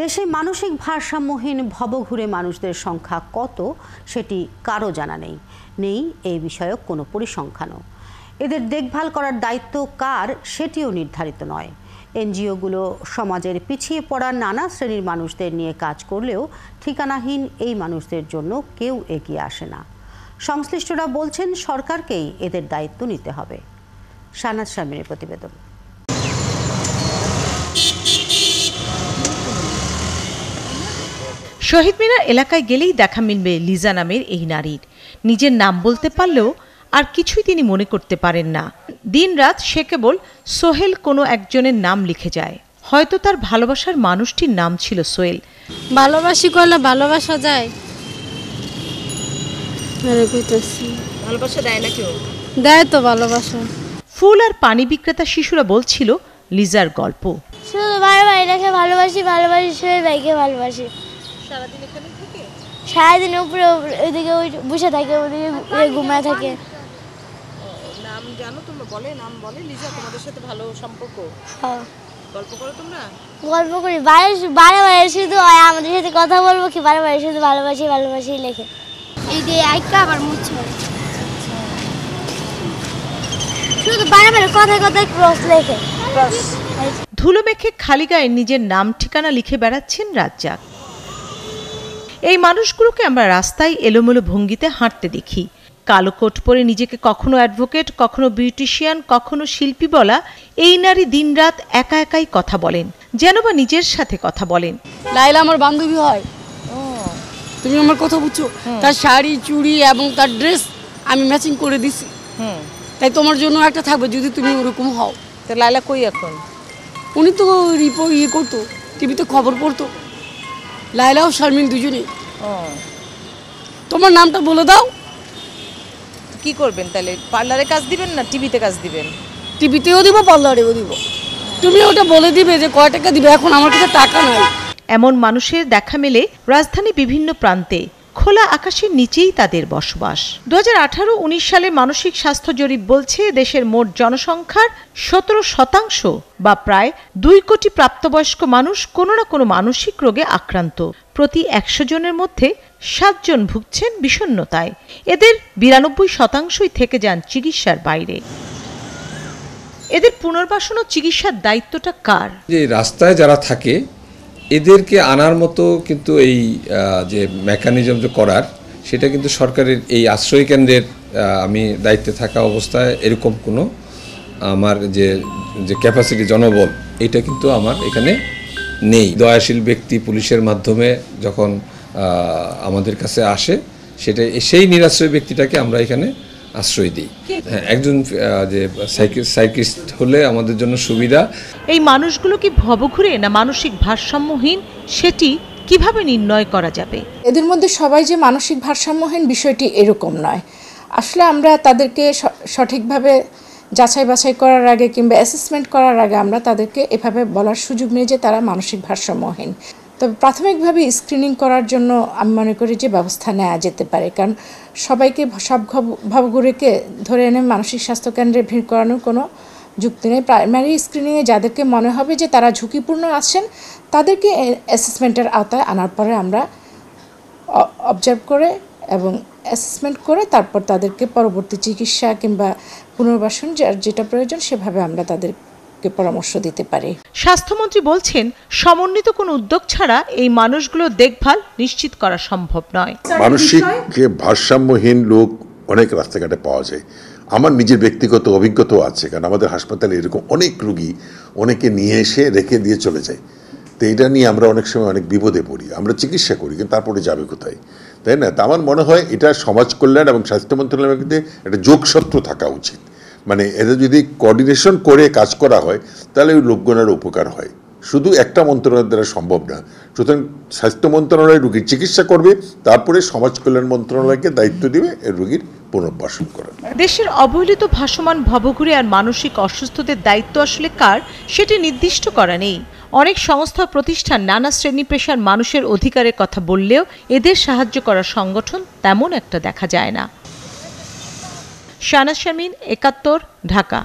দেশে মানসিক ভারসাম্যহীন ভবঘুরে মানুষদের সংখ্যা কত সেটি কারো জানা নেই এই বিষয়ক কোনো পরিসংখ্যানও। এদের দেখভাল করার দায়িত্ব কার সেটিও নির্ধারিত নয়। এনজিওগুলো সমাজের পিছিয়ে পড়া নানা শ্রেণীর মানুষদের নিয়ে কাজ করলেও ঠিকানাহীন এই মানুষদের জন্য কেউ এগিয়ে আসে না। সংশ্লিষ্টরা বলছেন সরকারকেই এদের দায়িত্ব নিতে হবে। শাহনাজ শারমিনের প্রতিবেদন। শহীদ মিনার এলাকায় গেলেই দেখা মিলবে লিজা নামের এই নারীর। নিজের নাম বলতে পারলেও আর কিছুই তিনি মনে করতে পারেন না। দিনরাত সে কেবল সোহেল কোনো একজনের নাম লিখে যায়। হয়তো তার ভালোবাসার মানুষটির নাম ছিল সোহেল। ভালোবাসি করলে ভালোবাসা যায়, ভালোবাসা দেয় না কেউ, দেয় তো ভালোবাসা। ফুল আর পানি বিক্রেতা শিশুরা বলছিল লিজার গল্প। শুধু বারবার রেখে ভালোবাসি সোহেল ভাইকে ভালোবাসি। সারাদিন এখানে থাকে, সারাদিন উপরে ওইদিকে বসে থাকে, ওইদিকে ঘুমায় থাকে। নাম জানো তোমরা? বলে নাম বলে লিজা তোমাদের সাথে ভালো সম্পর্ক? গল্প করো তোমরা? গল্প করি বারবার শুধু আমাদের সাথে কথা বলবো কি বারবার শুধু ভালোবাসি লেখে। এই যে আইকা আবার মুছে শুধু বারবার কথায় ক্রস লেখে। ধুলো মেখে খালি গায়ে নিজের নাম ঠিকানা লিখে বেড়াচ্ছেন রাজ্জাক। এই মানুষগুলোকে আমরা রাস্তায় এলোমেলো ভঙ্গিতে হাঁটতে দেখি। কালো কোট পরে নিজেকে কখনো অ্যাডভোকেট, কখনো বিউটিশিয়ান, কখনো শিল্পী বলা এই নারী দিনরাত একা একাই কথা বলেন, যেন বা নিজের সাথে কথা বলেন। লাইলা আমার বান্ধবী হয়, তুমি আমার কথা বুঝছো? তার শাড়ি চুড়ি এবং তার ড্রেস আমি ম্যাচিং করে দিছি, তাই তোমার জন্য একটা থাকবে যদি তুমি ওরকম হও। তো লাইলা কই এখন? উনি তো রিপোর্ট করতো, টিভিতে খবর পড়তো। লাইলা ও শারমিন দুজনেই। তোমার নামটা বলে দাও। কি করবেন তাহলে? পার্লারে কাজ দিবেন না টিভিতে কাজ দিবেন? টিভিতেও দিব, পার্লারেও দিব। তুমি ওটা বলে দিবে যে কয় টাকা দিবে। এখন আমার কাছে টাকা নাই। এমন মানুষের দেখা মেলে রাজধানী বিভিন্ন প্রান্তে। খোলা আকাশের নিচেই তাদের বসবাস। 2018-19 সালে মানসিক স্বাস্থ্য জরিপ বলছে দেশের মোট জনসংখ্যার 17% বা প্রায় 2 কোটি প্রাপ্তবয়স্ক মানুষ কোনো না কোনো মানসিক রোগে আক্রান্ত। প্রতি 100 জনের মধ্যে 7 জন ভুগছেন বিষণ্ণতায়। এদের 92% থেকে যান চিকিৎসার বাইরে। এদের পুনর্বাসন ও চিকিৎসার দায়িত্বটা কার? যে রাস্তায় যারা থাকে এদেরকে আনার মতো কিন্তু এই যে মেকানিজম যে করার, সেটা কিন্তু সরকারের এই আশ্রয় কেন্দ্রের আমি দায়িত্বে থাকা অবস্থায় এরকম কোনো আমার যে ক্যাপাসিটি জনবল এটা কিন্তু আমার এখানে নেই। দয়াশীল ব্যক্তি পুলিশের মাধ্যমে যখন আমাদের কাছে আসে, সেটা সেই নিরাশ্রয় ব্যক্তিটাকে আমরা এখানে আশ্রয় দিই। হ্যাঁ, একজন যে সাইকিয়াট্রিস্ট হলে আমাদের জন্য সুবিধা। এই মানুষগুলো কি ভবঘুরে না মানসিক ভারসাম্যহীন, সেটি কিভাবে নির্ণয় করা যাবে? এদের মধ্যে সবাই যে মানসিক ভারসাম্যহীন বিষয়টি এরকম নয়। আসলে আমরা তাদেরকে সঠিকভাবে যাচাই বাছাই করার আগে কিংবা অ্যাসেসমেন্ট করার আগে আমরা তাদেরকে এভাবে বলার সুযোগ নেই যে তারা মানসিক ভারসাম্যহীন। তবে প্রাথমিকভাবে স্ক্রিনিং করার জন্য আমি মনে করি যে ব্যবস্থা নেওয়া যেতে পারে, কারণ সবাইকে সব ভবঘুরেকে ধরে এনে মানসিক স্বাস্থ্য কেন্দ্রে ভিড় করানোর কোনো যুক্তি নেই। প্রাইমারি স্ক্রিনিংয়ে যাদেরকে মনে হবে যে তারা ঝুঁকিপূর্ণ আছেন তাদেরকে অ্যাসেসমেন্টের আওতায় আনার পরে আমরা অবজার্ভ করে এবং অ্যাসেসমেন্ট করে তারপর তাদেরকে পরবর্তী চিকিৎসা কিংবা পুনর্বাসন যেটা প্রয়োজন সেভাবে আমরা তাদেরকে পরামর্শ দিতে পারি। স্বাস্থ্যমন্ত্রী বলছেন সমন্বিত কোনো উদ্যোগ ছাড়া এই মানুষগুলো দেখভাল নিশ্চিত করা সম্ভব নয়। মানসিক ভারসাম্যহীন লোক অনেক রাস্তাঘাটে পাওয়া যায়। আমার নিজের ব্যক্তিগত অভিজ্ঞতাও আছে, কারণ আমাদের হাসপাতালে এরকম অনেক রোগী অনেকে নিয়ে এসে রেখে দিয়ে চলে যায়। তো এটা নিয়ে আমরা অনেক সময় অনেক বিপদে পড়ি। আমরা চিকিৎসা করি কিন্তু তারপরে যাবে কোথায়, তাই না? তা আমার মনে হয় এটা সমাজ কল্যাণ এবং স্বাস্থ্য মন্ত্রণালয়ের মধ্যে একটা যোগসূত্র থাকা উচিত। মানে এদের যদি কোঅর্ডিনেশন করে কাজ করা হয় তাহলে ওই লোকগণের উপকার হয়। শুধু একটা মন্ত্রণালয়ের দ্বারা সম্ভব না। সুতরাং স্বাস্থ্য মন্ত্রণালয় রোগীর চিকিৎসা করবে, তারপরে সমাজ কল্যাণ মন্ত্রণালয়কে দায়িত্ব দিবে এই রোগীর পুনর্বাসন করা। দেশের অবহেলিত ভাসমান ভবঘুরে আর মানসিক অসুস্থদের দায়িত্ব আসলে কার সেটি নির্দিষ্ট করা নেই। অনেক সংস্থা প্রতিষ্ঠান নানা শ্রেণী পেশার মানুষের অধিকারের কথা বললেও এদের সাহায্য করার সংগঠন তেমন একটা দেখা যায় না। শাহনাজ শারমিন, ৭১, ঢাকা।